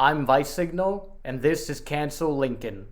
I'm Vice Signal, and this is Cancel Lincoln.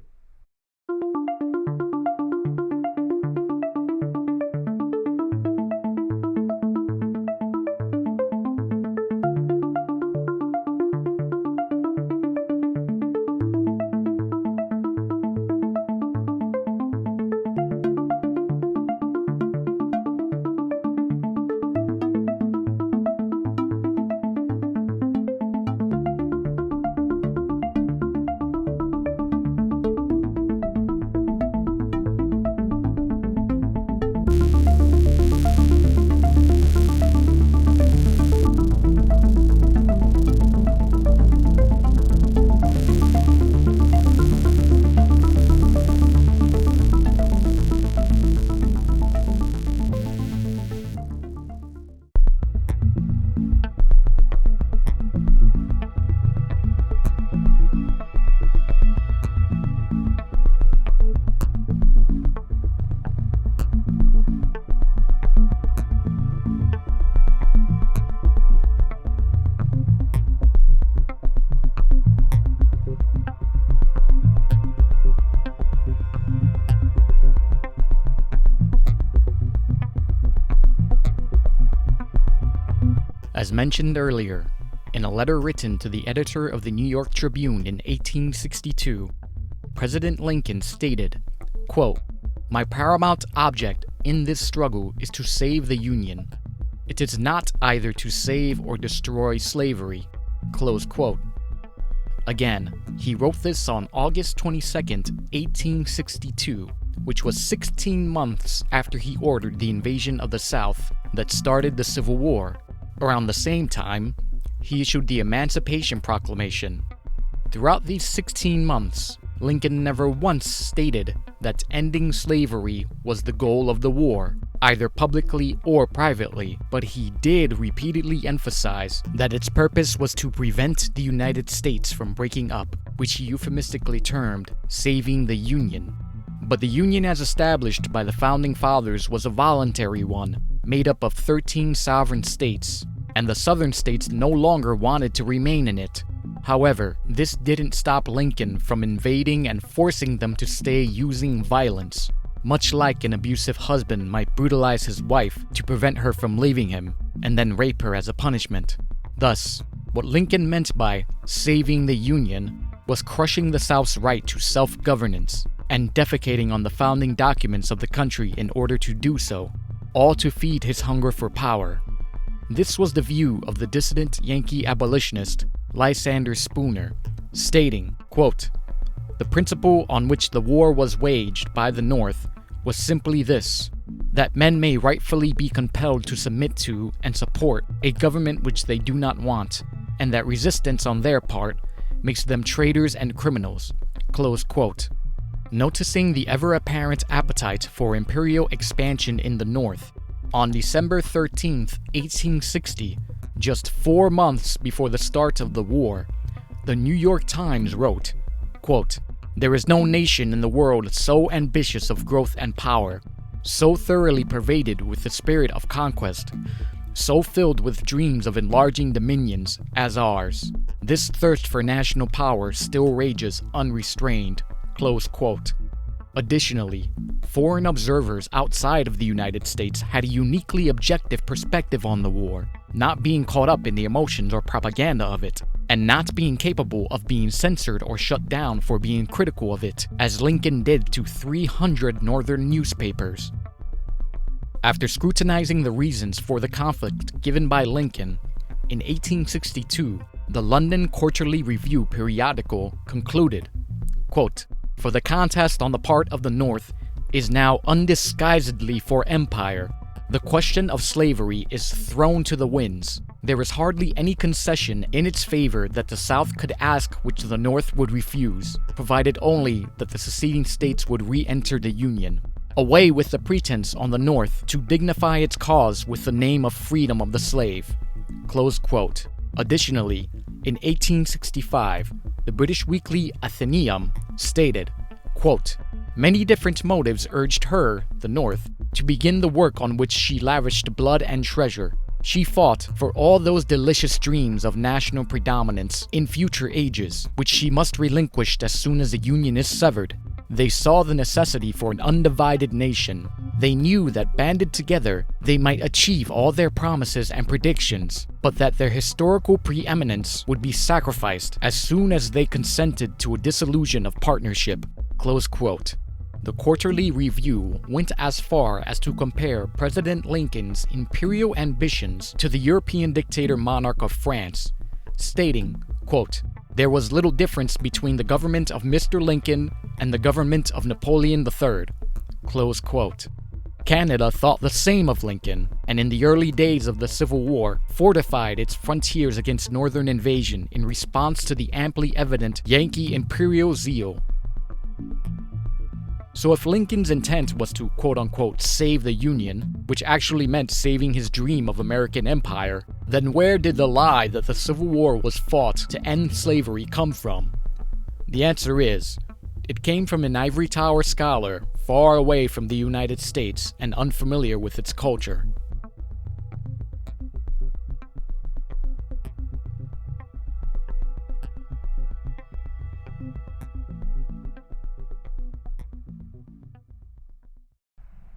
As mentioned earlier, in a letter written to the editor of the New York Tribune in 1862, President Lincoln stated, quote, "My paramount object in this struggle is to save the Union. It is not either to save or destroy slavery." Close quote. Again, he wrote this on August 22nd, 1862, which was 16 months after he ordered the invasion of the South that started the Civil War. Around the same time, he issued the Emancipation Proclamation. Throughout these 16 months, Lincoln never once stated that ending slavery was the goal of the war, either publicly or privately, but he did repeatedly emphasize that its purpose was to prevent the United States from breaking up, which he euphemistically termed saving the Union. But the Union as established by the Founding Fathers was a voluntary one, made up of 13 sovereign states, and the southern states no longer wanted to remain in it. However, this didn't stop Lincoln from invading and forcing them to stay using violence, much like an abusive husband might brutalize his wife to prevent her from leaving him, and then rape her as a punishment. Thus, what Lincoln meant by saving the Union was crushing the South's right to self-governance and defecating on the founding documents of the country in order to do so, all to feed his hunger for power. This was the view of the dissident Yankee abolitionist Lysander Spooner, stating, quote, "The principle on which the war was waged by the North was simply this, that men may rightfully be compelled to submit to and support a government which they do not want, and that resistance on their part makes them traitors and criminals." Close quote. Noticing the ever-apparent appetite for imperial expansion in the North, on December 13th, 1860, just 4 months before the start of the war, the New York Times wrote, quote, "There is no nation in the world so ambitious of growth and power, so thoroughly pervaded with the spirit of conquest, so filled with dreams of enlarging dominions as ours. This thirst for national power still rages unrestrained." Close quote. Additionally, foreign observers outside of the United States had a uniquely objective perspective on the war, not being caught up in the emotions or propaganda of it, and not being capable of being censored or shut down for being critical of it, as Lincoln did to 300 northern newspapers. After scrutinizing the reasons for the conflict given by Lincoln, in 1862, the London Quarterly Review periodical concluded, quote, "For the contest on the part of the North is now undisguisedly for empire. The question of slavery is thrown to the winds. There is hardly any concession in its favor that the South could ask which the North would refuse, provided only that the seceding states would re-enter the Union. Away with the pretense on the North to dignify its cause with the name of freedom of the slave." Close quote. Additionally, in 1865, the British weekly Athenaeum stated, quote, "Many different motives urged her, the North, to begin the work on which she lavished blood and treasure, She fought for all those delicious dreams of national predominance in future ages, which she must relinquish as soon as the Union is severed. They saw the necessity for an undivided nation. They knew that banded together, they might achieve all their promises and predictions, but that their historical preeminence would be sacrificed as soon as they consented to a dissolution of partnership. Close quote. The Quarterly Review went as far as to compare President Lincoln's imperial ambitions to the European dictator monarch of France, stating, quote, "There was little difference between the government of Mr. Lincoln and the government of Napoleon III." Close quote. Canada thought the same of Lincoln, and in the early days of the Civil War, fortified its frontiers against northern invasion in response to the amply evident Yankee imperial zeal. So if Lincoln's intent was to quote-unquote save the Union, which actually meant saving his dream of American empire, then where did the lie that the Civil War was fought to end slavery come from? The answer is, it came from an ivory tower scholar far away from the United States and unfamiliar with its culture.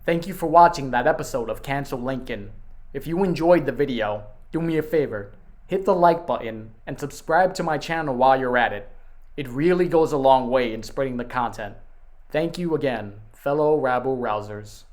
Thank you for watching that episode of Cancel Lincoln. If you enjoyed the video, do me a favor, hit the like button and subscribe to my channel while you're at it. It really goes a long way in spreading the content. Thank you again, fellow rabble-rousers.